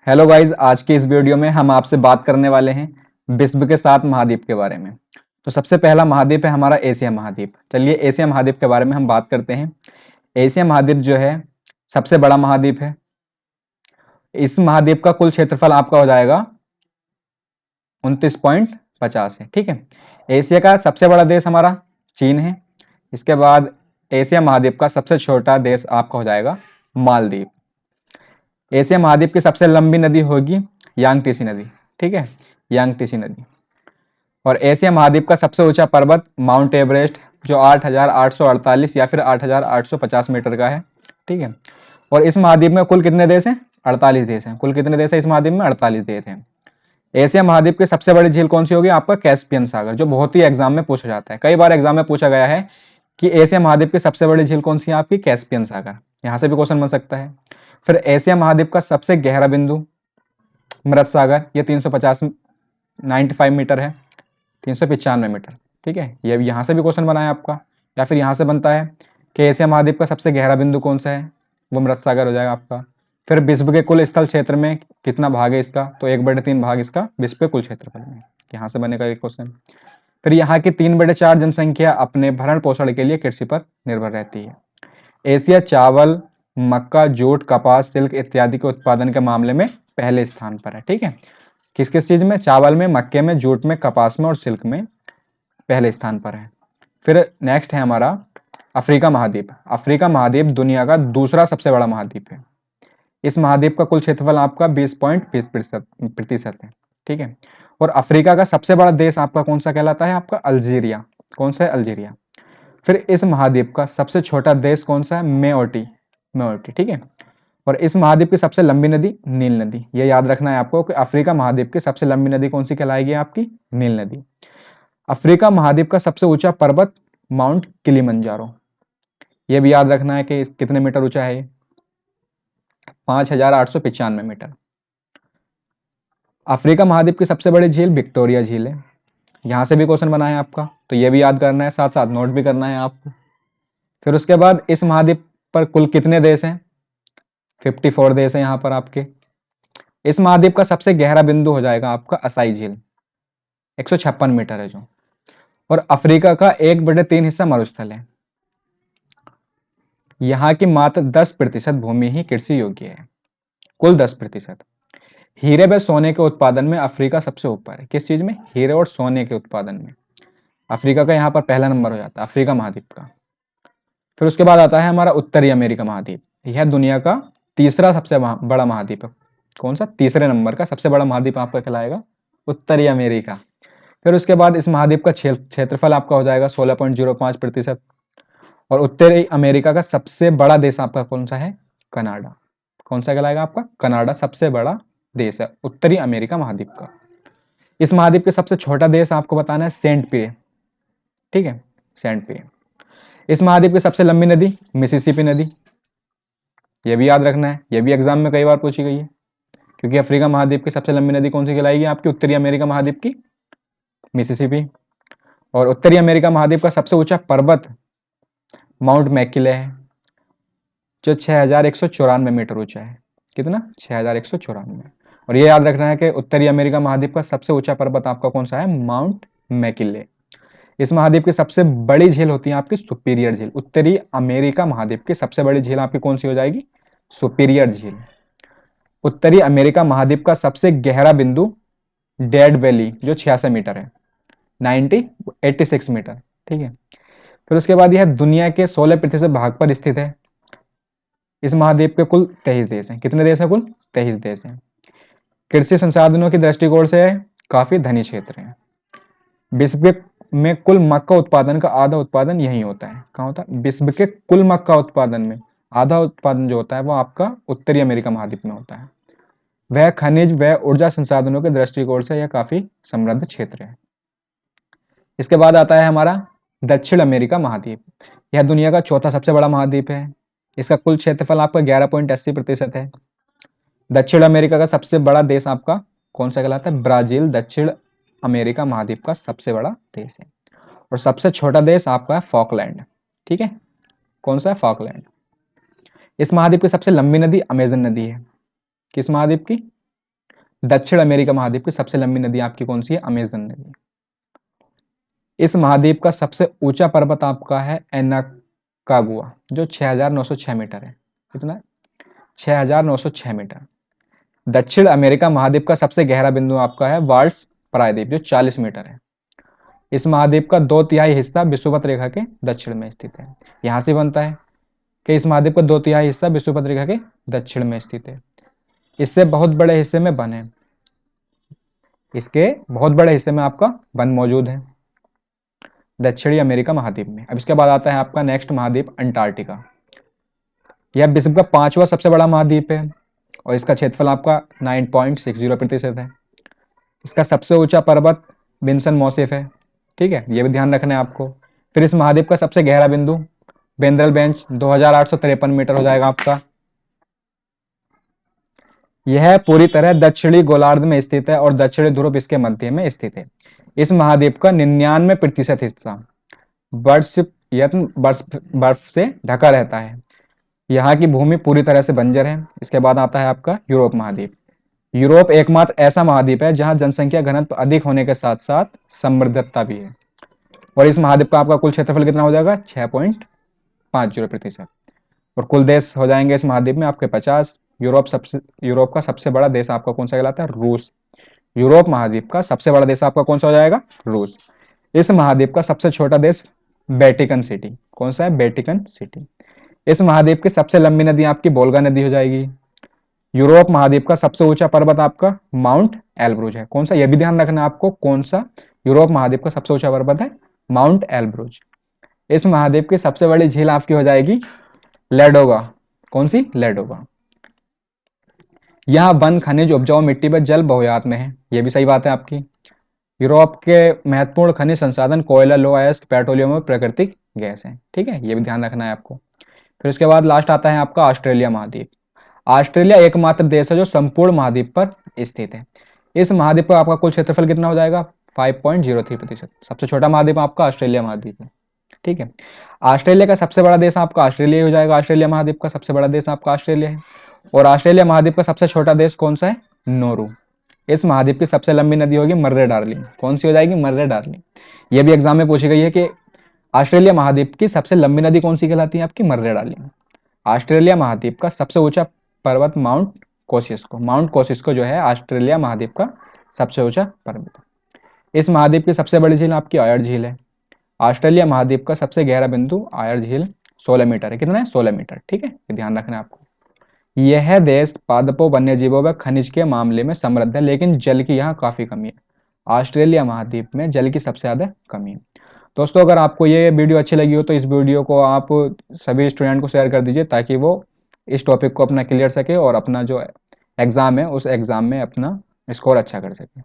Hello guys, आज के इस वीडियो में हम आपसे बात करने वाले हैं विश्व के 7 महाद्वीप के बारे में। तो सबसे पहला महाद्वीप है हमारा एशिया महाद्वीप। चलिए एशिया महाद्वीप के बारे में हम बात करते हैं। एशिया महाद्वीप जो है सबसे बड़ा महाद्वीप है। इस महाद्वीप का कुल क्षेत्रफल आपका हो जाएगा 29.50 है। ठीक है। एशिया का सबसे बड़ा देश हमारा चीन है। इसके बाद एशिया महाद्वीप का सबसे छोटा देश आपका हो जाएगा मालदीव। एशिया महाद्वीप की सबसे लंबी नदी होगी यांगटीसी नदी। ठीक है, यांगटीसी नदी। और एशिया महाद्वीप का सबसे ऊंचा पर्वत माउंट एवरेस्ट, जो 8,848 या फिर 8,850 मीटर का है। ठीक है। और इस महाद्वीप में कुल कितने देश हैं? 48 देश हैं। कुल कितने देश हैं इस महाद्वीप में? 48 देश हैं। एशिया महाद्वीप की सबसे बड़ी झील कौन सी होगी? आपका कैस्पियन सागर, जो बहुत ही एग्जाम में पूछा जाता है। कई बार एग्जाम में पूछा गया है कि एशिया महाद्वीप की सबसे बड़ी झील कौन सी है? आपकी कैस्पियन सागर। यहां से भी क्वेश्चन बन सकता है। फिर एशिया महाद्वीप का सबसे गहरा बिंदु मृत सागर, ये 395 मीटर है, 395 मीटर। ठीक है, ये यहाँ से भी क्वेश्चन बना है आपका। या फिर यहाँ से बनता है कि एशिया महाद्वीप का सबसे गहरा बिंदु कौन सा है? वो मृत सागर हो जाएगा आपका। फिर विश्व के कुल स्थल क्षेत्र में कितना भाग है इसका? तो 1/3 भाग इसका विश्व के कुल क्षेत्रफल में। यहाँ से बनेगा एक क्वेश्चन। फिर यहाँ की 3/4 जनसंख्या अपने भरण पोषण के लिए कृषि पर निर्भर रहती है। एशिया चावल, मक्का, जूट, कपास, सिल्क इत्यादि के उत्पादन के मामले में पहले स्थान पर है। ठीक है, किस किस चीज में? चावल में, मक्के में, जूट में, कपास में और सिल्क में पहले स्थान पर है। फिर नेक्स्ट है हमारा अफ्रीका महाद्वीप। अफ्रीका महाद्वीप दुनिया का दूसरा सबसे बड़ा महाद्वीप है। इस महाद्वीप का कुल क्षेत्रफल आपका 20% है। ठीक है। और अफ्रीका का सबसे बड़ा देश आपका कौन सा कहलाता है? आपका अल्जीरिया। कौन सा है? अल्जीरिया। फिर इस महाद्वीप का सबसे छोटा देश कौन सा है? मेओटी। मेओटी। ठीक है। और इस महाद्वीप की सबसे लंबी नदी नील नदी। ये याद रखना है आपको कि अफ्रीका महाद्वीप की सबसे लंबी नदी कौन सी कहलाएगी? आपकी नील नदी। अफ्रीका महाद्वीप का सबसे ऊंचा पर्वत माउंट किलिमंजारो। ये भी याद रखना है कि कितने मीटर ऊंचा है? 5,895 मीटर। अफ्रीका महाद्वीप की सबसे बड़ी झील विक्टोरिया झील है। यहां से भी क्वेश्चन बना है आपका, तो ये भी याद करना है, साथ साथ नोट भी करना है आपको। फिर उसके बाद इस महाद्वीप पर कुल कितने देश हैं? 54 देश हैं यहाँ पर आपके। इस महाद्वीप का सबसे गहरा बिंदु हो जाएगा आपका असाई झील, 156 मीटर है जो। और अफ्रीका का 1/3 हिस्सा मरुस्थल है। यहाँ की मात्र 10% भूमि ही कृषि योग्य है, कुल 10%। हीरे व सोने के उत्पादन में अफ्रीका सबसे ऊपर है। किस चीज में? हीरे और सोने के उत्पादन में अफ्रीका का यहाँ पर पहला नंबर हो जाता है, अफ्रीका महाद्वीप का। फिर उसके बाद आता है हमारा उत्तरी अमेरिका महाद्वीप। यह दुनिया का तीसरा सबसे बड़ा महाद्वीप है। कौन सा? तीसरे नंबर का सबसे बड़ा महाद्वीप आपका कहलाएगा उत्तरी अमेरिका। फिर उसके बाद इस महाद्वीप का क्षेत्रफल आपका हो जाएगा 16.05%। और उत्तरी अमेरिका का सबसे बड़ा देश आपका कौन सा है? कनाडा। कौन सा कहलाएगा आपका? कनाडा सबसे बड़ा देश है उत्तरी अमेरिका महाद्वीप का। इस महाद्वीप के सबसे छोटा देश आपको बताना है सेंट पे। ठीक है, सेंट पे। इस महाद्वीप की सबसे लंबी नदी मिसिसिपी नदी। यह भी याद रखना है, यह भी एग्जाम में कई बार पूछी गई है। क्योंकि अफ्रीका महाद्वीप की सबसे लंबी नदी कौन सी कहलाएगी? आपकी उत्तरी अमेरिका महाद्वीप की मिसिसिपी। और उत्तरी अमेरिका महाद्वीप का सबसे ऊंचा पर्वत माउंट मैकिले है, जो 6,194 मीटर ऊंचा है। कितना? 6,194। और ये याद रखना है कि उत्तरी अमेरिका महाद्वीप का सबसे ऊंचा पर्वत आपका कौन सा है? Mount McKinley. इस महाद्वीप की सबसे बड़ी झील होती है आपकी सुपीरियर झील। उत्तरी अमेरिका महाद्वीप की सबसे बड़ी झील आपकी कौन सी हो जाएगी? सुपीरियर झील। उत्तरी अमेरिका महाद्वीप का सबसे गहरा बिंदु डेड वैली, जो 86 मीटर है, 86 मीटर। ठीक है। फिर उसके बाद यह दुनिया के 16% भाग पर स्थित है। इस महाद्वीप के कुल 23 देश हैं। कितने देश हैं? कुल 23 देश हैं। कृषि संसाधनों की दृष्टिकोण से काफी धनी क्षेत्र है। विश्व में कुल मक्का उत्पादन का आधा उत्पादन यही होता है। कहाँ होता है? विश्व के कुल मक्का उत्पादन में आधा उत्पादन जो होता है वो आपका उत्तरी अमेरिका महाद्वीप में होता है। वह खनिज व ऊर्जा संसाधनों के दृष्टिकोण से यह काफी समृद्ध क्षेत्र है। इसके बाद आता है हमारा दक्षिण अमेरिका महाद्वीप। यह दुनिया का चौथा सबसे बड़ा महाद्वीप है। इसका कुल क्षेत्रफल आपका 11.80% है। दक्षिण अमेरिका का सबसे बड़ा देश आपका कौन सा कहलाता है? ब्राजील दक्षिण अमेरिका महाद्वीप का सबसे बड़ा देश है। और सबसे छोटा देश आपका है फॉकलैंड। ठीक है, कौन सा है? फॉकलैंड। इस महाद्वीप की सबसे लंबी नदी अमेजन नदी है। किस महाद्वीप की? दक्षिण अमेरिका महाद्वीप की सबसे लंबी नदी आपकी कौन सी है? अमेजन नदी। इस महाद्वीप का सबसे ऊंचा पर्वत आपका है एनाकागुआ, जो 6,906 मीटर है। कितना? 6,906 मीटर। दक्षिण अमेरिका महाद्वीप का सबसे गहरा बिंदु आपका है वाल्स प्रायद्वीप, जो 40 मीटर है। इस महाद्वीप का 2/3 हिस्सा विषुवत रेखा के दक्षिण में स्थित है। यहां से बनता है कि इस महाद्वीप का 2/3 हिस्सा विषुवत रेखा के दक्षिण में स्थित है। इससे बहुत बड़े हिस्से में वन है, इसके बहुत बड़े हिस्से में आपका वन मौजूद है दक्षिणी अमेरिका महाद्वीप में। अब इसके बाद आता है आपका नेक्स्ट महाद्वीप अंटार्कटिका। यह विश्व का 5वां सबसे बड़ा महाद्वीप है और इसका क्षेत्रफल आपका 9.60% है। इसका सबसे ऊंचा पर्वत विंसन मौसिफ है। ठीक है, यह भी ध्यान रखना है आपको। फिर इस महाद्वीप का सबसे गहरा बिंदु बेंद्रल बेंच 2,853 मीटर हो जाएगा आपका। यह पूरी तरह दक्षिणी गोलार्ध में स्थित है और दक्षिणी ध्रुव इसके मध्य में स्थित है। इस महाद्वीप का 99% हिस्सा बर्फ से ढका रहता है। यहाँ की भूमि पूरी तरह से बंजर है। इसके बाद आता है आपका यूरोप महाद्वीप। यूरोप एकमात्र ऐसा महाद्वीप है जहां जनसंख्या घनत्व अधिक होने के साथ साथ समृद्धता भी है। और इस महाद्वीप का आपका कुल क्षेत्रफल कितना हो जाएगा? 6.50%। और कुल देश हो जाएंगे इस महाद्वीप में आपके 50। यूरोप का सबसे बड़ा देश आपका कौन सा कहलाता है? रूस। यूरोप महाद्वीप का सबसे बड़ा देश आपका कौन सा हो जाएगा? रूस। इस महाद्वीप का सबसे छोटा देश वेटिकन सिटी। कौन सा है? Vatican city. इस महाद्वीप की सबसे लंबी नदी आपकी वोल्गा नदी हो जाएगी। यूरोप महाद्वीप का सबसे ऊंचा पर्वत आपका माउंट एल्ब्रुज है। कौन सा? यह भी ध्यान रखना आपको, कौन सा यूरोप महाद्वीप का सबसे ऊंचा पर्वत है? माउंट एल्ब्रुज। इस महाद्वीप की सबसे बड़ी झील आपकी हो जाएगी लेडोगा। कौन सी? लेडोगा। यहाँ वन खनिज उपजाऊ मिट्टी पर जल बहुयात में है। यह भी सही बात है आपकी। यूरोप के महत्वपूर्ण खनिज संसाधन कोयला, लोहा, अयस्क, पेट्रोलियम और प्राकृतिक गैस है। ठीक है, यह भी ध्यान रखना है आपको। फिर उसके बाद लास्ट आता है आपका ऑस्ट्रेलिया महाद्वीप। ऑस्ट्रेलिया एकमात्र देश है जो संपूर्ण महाद्वीप पर स्थित है। इस महाद्वीप का आपका कुल क्षेत्रफल कितना हो जाएगा? 5.03%। सबसे छोटा महाद्वीप आपका ऑस्ट्रेलिया महाद्वीप है। ठीक है, ऑस्ट्रेलिया का सबसे बड़ा देश आपका ऑस्ट्रेलिया हो जाएगा। ऑस्ट्रेलिया महाद्वीप का सबसे बड़ा देश आपका ऑस्ट्रेलिया है। और ऑस्ट्रेलिया महाद्वीप का सबसे छोटा देश कौन सा है? नोरू। इस महाद्वीप की सबसे लंबी नदी होगी मर्रे डार्लिंग। कौन सी हो जाएगी? मर्रे डार्लिंग। यह भी एग्जाम में पूछी गई है कि ऑस्ट्रेलिया महाद्वीप की सबसे लंबी नदी कौन सी कहलाती है? आपकी मर्रे डार्लिंग। ऑस्ट्रेलिया महाद्वीप का सबसे ऊंचा पर्वत माउंट कोसिस्को। माउंट कोसिस्को जो है ऑस्ट्रेलिया महाद्वीप का सबसे ऊंचा पर्वत। इस महाद्वीप की सबसे बड़ी झील आपकी आयर झील है। ऑस्ट्रेलिया महाद्वीप का सबसे गहरा बिंदु आयर झील 16 मीटर है। कितना है? 16 मीटर। ठीक है, ये ध्यान रखना है आपको। यह देश पादपों, वन्यजीवों व खनिज के मामले में समृद्ध है, लेकिन जल की यहाँ काफी कमी है। ऑस्ट्रेलिया महाद्वीप में जल की सबसे ज्यादा कमी है। दोस्तों, अगर आपको ये वीडियो अच्छी लगी हो तो इस वीडियो को आप सभी स्टूडेंट को शेयर कर दीजिए, ताकि वो इस टॉपिक को अपना क्लियर सके और अपना जो एग्ज़ाम है उस एग्ज़ाम में अपना स्कोर अच्छा कर सके।